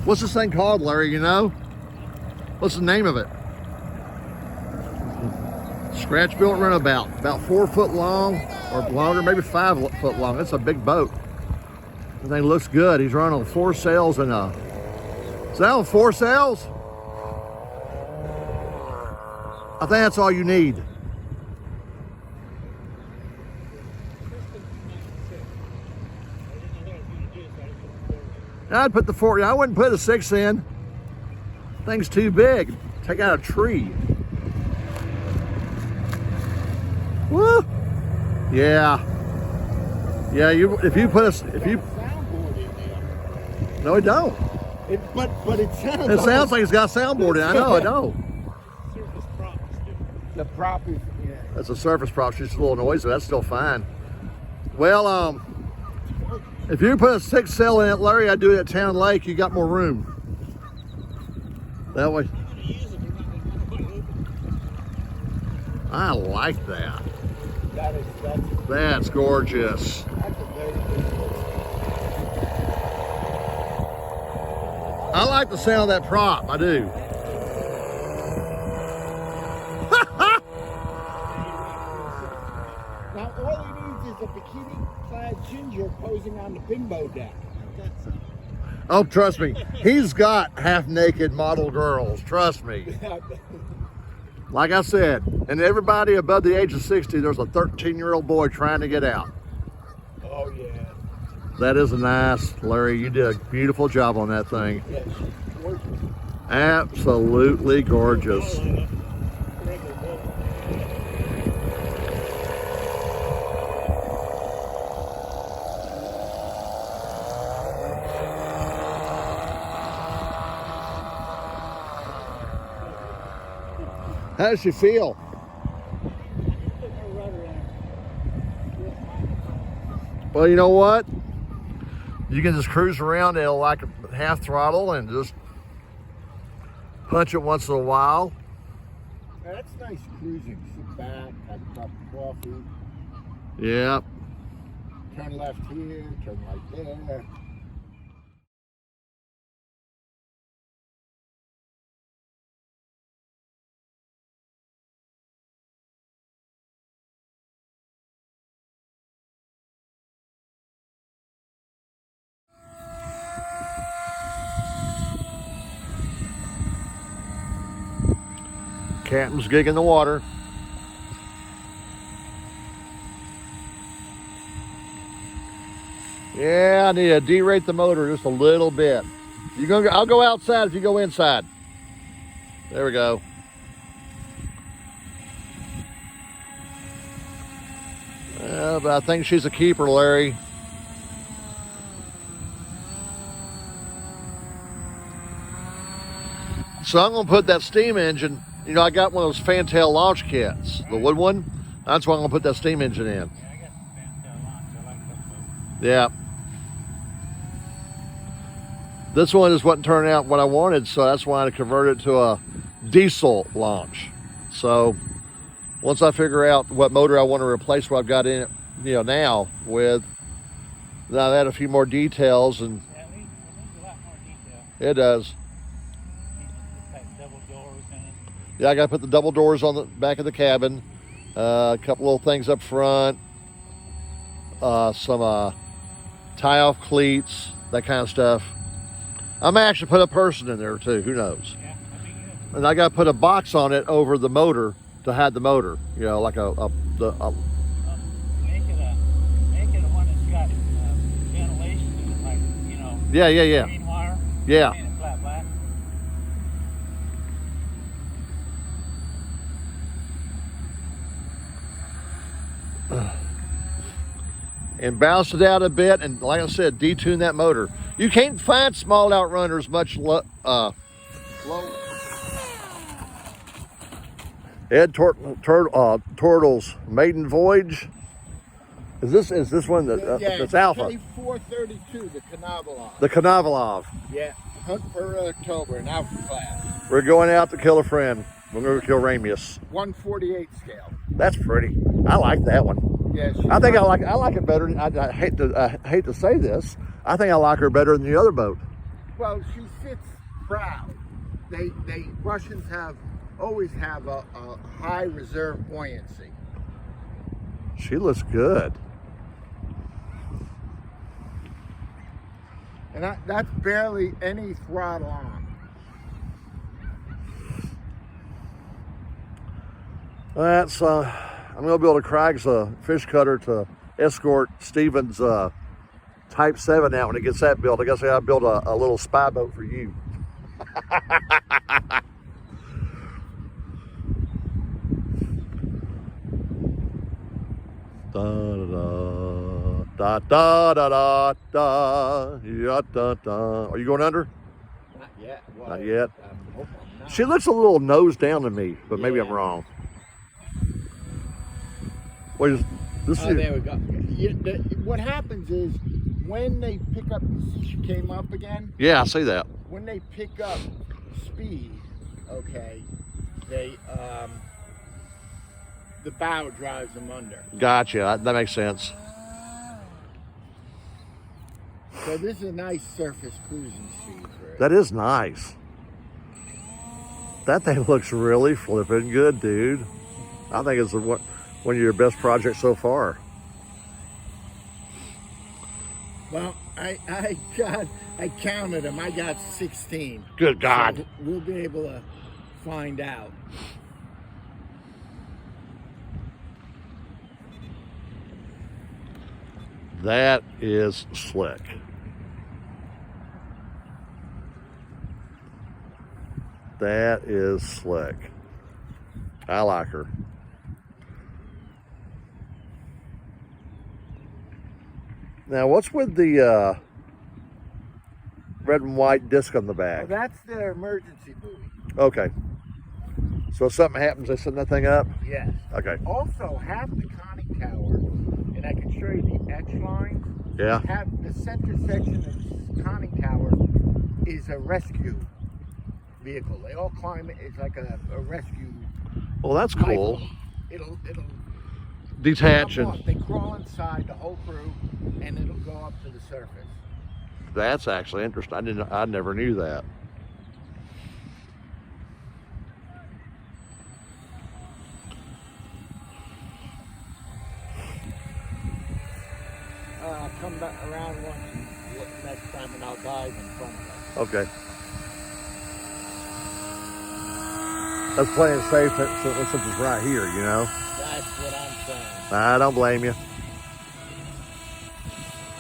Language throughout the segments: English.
What's this thing called, Larry, you know? What's the name of it? Scratch built runabout. About 4 foot long or longer, maybe 5 foot long. It's a big boat. The thing looks good. He's running on 4 sails and is that on 4 sails? I think that's all you need. I'd put the 4, I wouldn't put a 6 in. Thing's too big. Take out a tree. Woo! Yeah. Yeah, if you put a soundboard in there. No, it don't. But it sounds. It sounds like it's got soundboard in it. I know, I know. Surface prop is different. The prop is, yeah. That's a surface prop. It's just a little noisy. That's still fine. Well, if you put a 6 sail in it, Larry, I'd do it at Town Lake. You got more room. That way. I like that. That's gorgeous. That's a very good boat. I like the sound of that prop. I do. Now all he needs is a bikini-clad ginger posing on the bimbo deck. Oh, trust me. He's got half-naked model girls. Trust me. Like I said, and everybody above the age of 60, there's a 13-year-old boy trying to get out. Oh, yeah. That is nice, Larry. You did a beautiful job on that thing. Yes, gorgeous. Absolutely gorgeous. How does she feel? Well, you know what? You can just cruise around at like a half throttle and just punch it once in a while. Now, that's nice cruising. Sit back, have a cup of coffee. Yeah. Turn left here, turn right there. Captain's gig in the water. Yeah, I need to derate the motor just a little bit. I'll go outside if you go inside. There we go. But I think she's a keeper, Larry. So I'm gonna put that steam engine, you know, I got one of those fantail launch kits, the wood one. That's why I'm gonna put that steam engine in. Yeah, I got some fantail launch. I like that boat. Yeah. This one just wasn't turning out what I wanted, so that's why I converted it to a diesel launch. So once I figure out what motor I want to replace what I've got in it, you know, now with, then I've added a few more details, and Yeah, it needs a lot more detail. it does. Double doors in it. Yeah, I got to put the double doors on the back of the cabin. A couple little things up front. Some tie-off cleats, that kind of stuff. I may actually put a person in there too. Who knows? Yeah, that'd be good. And I got to put a box on it over the motor to hide the motor. You know, like a Make it a one that's got ventilation in it, like, you know. yeah. Green wire. Yeah. Paint it flat black. And balance it out a bit, and like I said, detune that motor. You can't find small outrunners much Ed Turtle's maiden voyage. Is this one that that's Alfa? K432, the Canavalov. The Canavalov. Yeah, hunt for October, an Alfa class. We're going out to kill a friend. We're going to kill Ramius. 148 scale. That's pretty. I like that one. Yes. I think I like it better. I hate to say this. I think I like her better than the other boat. Well, she sits proud. Russians always have a high reserve buoyancy. She looks good. And that's barely any throttle on. That's I'm gonna build a Craig's fish cutter to escort Steven's Type 7 out when he gets that built. I guess I gotta build a little spy boat for you. Da da da da da da da da da. Are you going under? Not yet. Well, Not yet. I hope I'm not. She looks a little nose down to me, but maybe I'm Yeah. wrong. Wait, this Oh, is there we go. What happens is when they pick up, she came up again. yeah, I see that. When they pick up speed, okay, the bow drives them under. Gotcha. That makes sense. So this is a nice surface cruising speed for it. That is nice. That thing looks really flipping good, dude. I think it's one of your best projects so far. Well, I counted them. I got 16. Good God. So we'll be able to find out. That is slick. That is slick. I like her. Now, what's with the red and white disc on the Well, back? that's their emergency buoy. Okay. So if something happens, they send that thing up? Yes. Okay. Also, half the conning tower, and I can show you the etch lines. Yeah. Half the center section of the conning tower is a rescue vehicle. They all climb it. It's like a rescue. Well, that's cool. Rifle. It'll Detach come and off. They crawl inside, the whole crew, and it'll go up to the surface. that's actually interesting. I never knew that. Come back around once and look next time, and I'll dive in front of us. Okay. That's playing safe since it's right here, you know? That's what I'm saying. I don't blame you.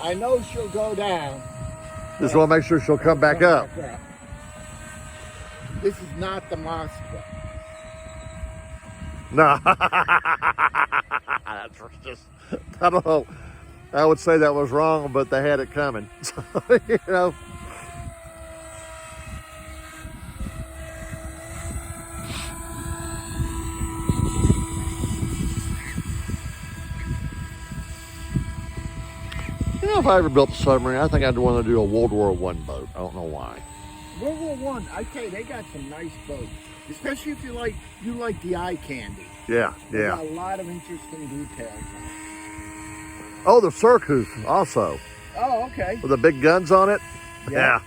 I know she'll go down. Just want to make sure she'll come back up. This is not the Moscow. No. That's just, I don't know. I would say that was wrong, but they had it coming. So, you know. You know, if I ever built a submarine, I think I'd want to do a World War I boat. I don't know why. World War One, I tell you, they got some nice boats. Especially if you like the eye candy. Yeah, They yeah. got a lot of interesting details on it. Oh, the Circus also. Oh, okay. With the big guns on it. Yeah. Yeah.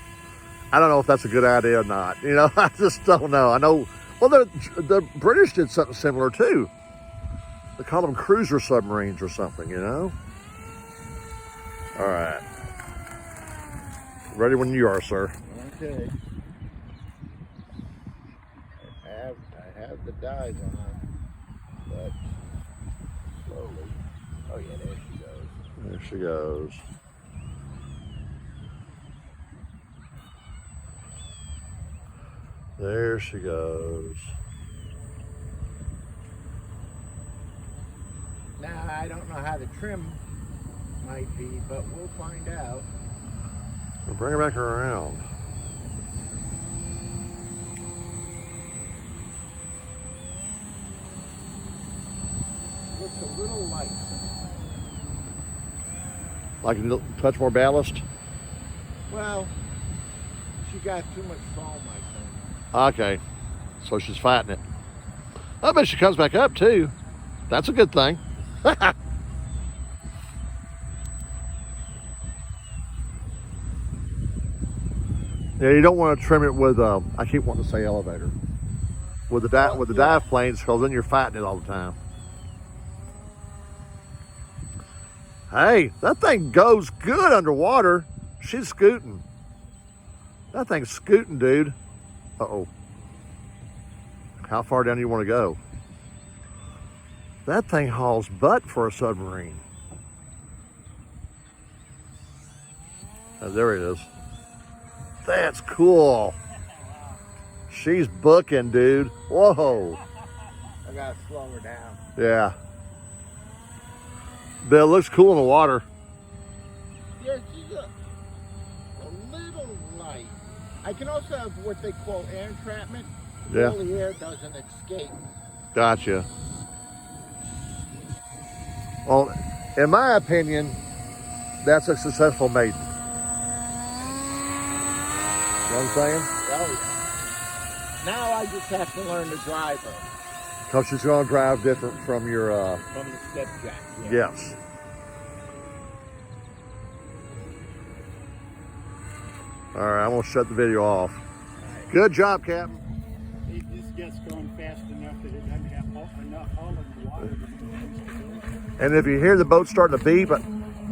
I don't know if that's a good idea or not. You know, I just don't know. I know, well, the British did something similar too. They call them cruiser submarines or something, you know? All right. Ready when you are, sir. Okay. I have the dive on, but slowly. Oh yeah, there she goes. There she goes. There she goes. Now I don't know how the trim might be, but we'll find out. We'll bring her back around. Looks a little light. Like a touch more ballast? Well, she got too much foam, I think. Okay. So she's fighting it. I bet she comes back up too. That's a good thing. Yeah, you don't want to trim it with I keep wanting to say elevator. With the dive planes, because then you're fighting it all the time. Hey, that thing goes good underwater. She's scooting. That thing's scooting, dude. Uh-oh. How far down do you want to go? That thing hauls butt for a submarine. Oh, there it is. That's cool. She's booking, dude. Whoa. I gotta slow her down. Yeah. But it looks cool in the water. Yeah, she's a little light. I can also have what they call air entrapment. Yeah. All the air doesn't escape. Gotcha. Well, in my opinion, that's a successful maiden. You know what I'm saying? Oh, yeah. Now I just have to learn to drive her. Because she's going to drive different from your, From the step jack. Yeah. yes. All right, I'm going to shut the video off. Right. Good job, Captain. It just gets going fast enough that it doesn't have enough hull in the water. And if you hear the boat starting to beep,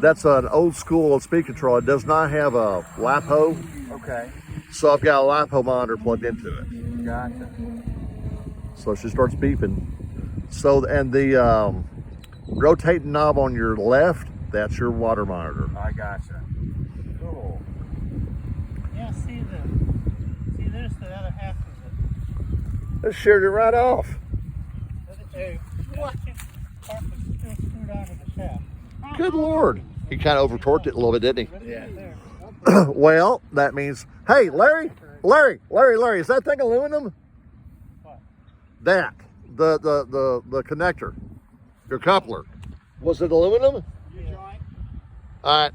that's an old school speed control. It does not have a LiPo. Okay. So I've got a LiPo monitor plugged into it. Gotcha. So she starts beeping. So, and the rotating knob on your left, that's your water monitor. I gotcha. Cool. Yeah, see there's the other half of It sheared it right off. it. Hey, what? Part was still screwed onto the shaft. Good Lord. He kind of over torqued it a little bit, didn't he? Yeah. Well, that means, hey, Larry, is that thing aluminum? What? That, the connector, your coupler. Was it aluminum? U-joint? All right.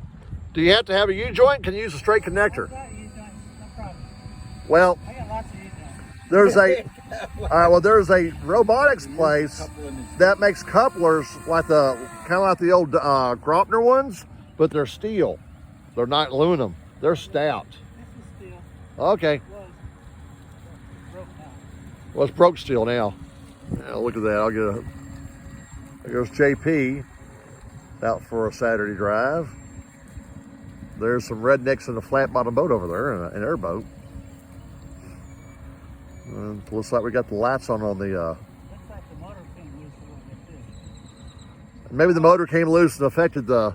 Do you have to have a U-joint? Can you use a straight connector? I got U-joint, no problem. Well, I got lots of U-joints. there's a, all right, well, there's a robotics place that makes couplers like kind of like the old Gropner ones, but they're steel. They're not aluminum. They're stout. This is steel. Okay. Was broke down. Well, it's broke steel now. Yeah, look at that. I'll get a. There goes JP out for a Saturday drive. There's some rednecks in a flat bottom boat over there, in an airboat. And looks like we got the lights on the. Looks like the motor came loose a little bit too. Maybe the motor came loose and affected the.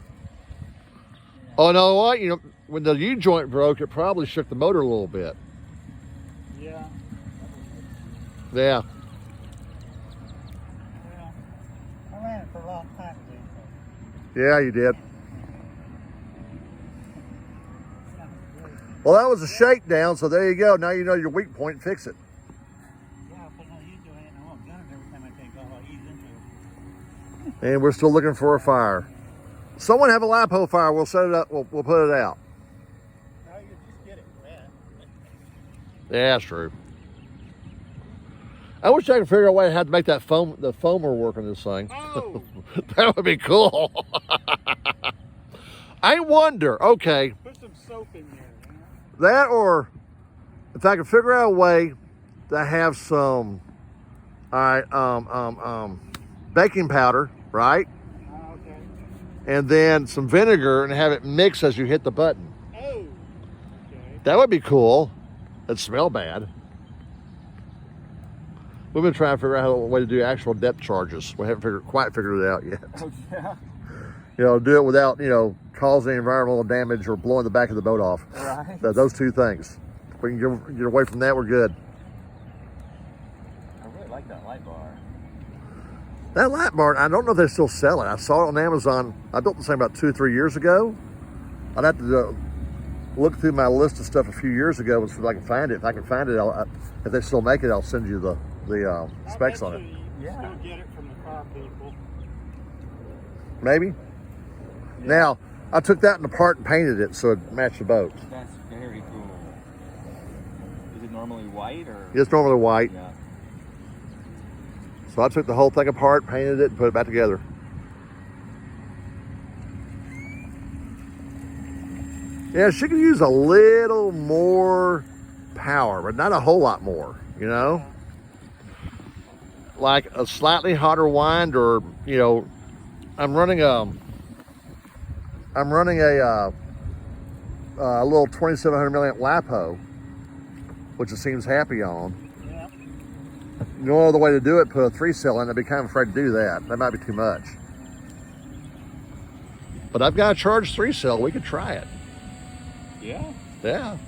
Oh no! What you know? When the U joint broke, it probably shook the motor a little bit. Yeah. Yeah. Well, I ran it for a long time today. Yeah, you did. Well, that was a shakedown, so there you go. Now you know your weak point. Fix it. Yeah, I'll put another U-joint in and I won't gun it every time I take off. I'll ease into it. And we're still looking for a fire. Someone have a LiPo fire. We'll set it up. We'll put it out. Now you just get it wet. Yeah, that's true. I wish I could figure out a way how to make that the foamer work on this thing. Oh! That would be cool. I wonder. Okay, Put some soap in there. You know? that or if I could figure out a way to have some, all right, baking powder, right? Okay. And then some vinegar and have it mix as you hit the button. Oh! Okay. That would be cool. It'd smell bad. We've been trying to figure out a way to do actual depth charges. We haven't quite figured it out yet. Oh, yeah. You know, do it without, causing environmental damage or blowing the back of the boat off. Right. Those two things. If we can get away from that, we're good. I really like that light bar. That light bar, I don't know if they still sell it. I saw it on Amazon. I built the thing about 2 or 3 years ago. I'd have to look through my list of stuff a few years ago and see if I can find it. If I can find it, if they still make it, I'll send you the specs on it. Yeah. Still get it from the car people. Maybe. Yeah. Now, I took that apart and painted it so it matched the boat. That's very cool. Is it normally white or? It's normally white. Yeah. So I took the whole thing apart, painted it, and put it back together. Yeah, she could use a little more power, but not a whole lot more, you know? Like a slightly hotter wind, or, you know, I'm running a little 2700 milliamp LiPo, which it seems happy on. Yeah. No other way to do it, put a 3-cell in. I'd be kind of afraid to do that. That might be too much. But I've got a charged 3-cell. We could try it. Yeah. Yeah.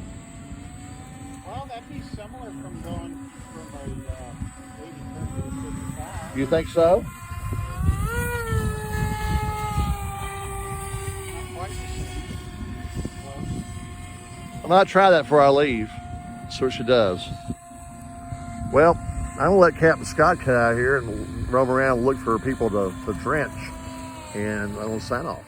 Well, that'd be similar from going from a 80 to a 55. You think so? Not quite the same. Well, I might try that before I leave. See what she does. Well, I'm gonna let Captain Scott cut out here and roam around and look for people to drench. And I'm gonna sign off.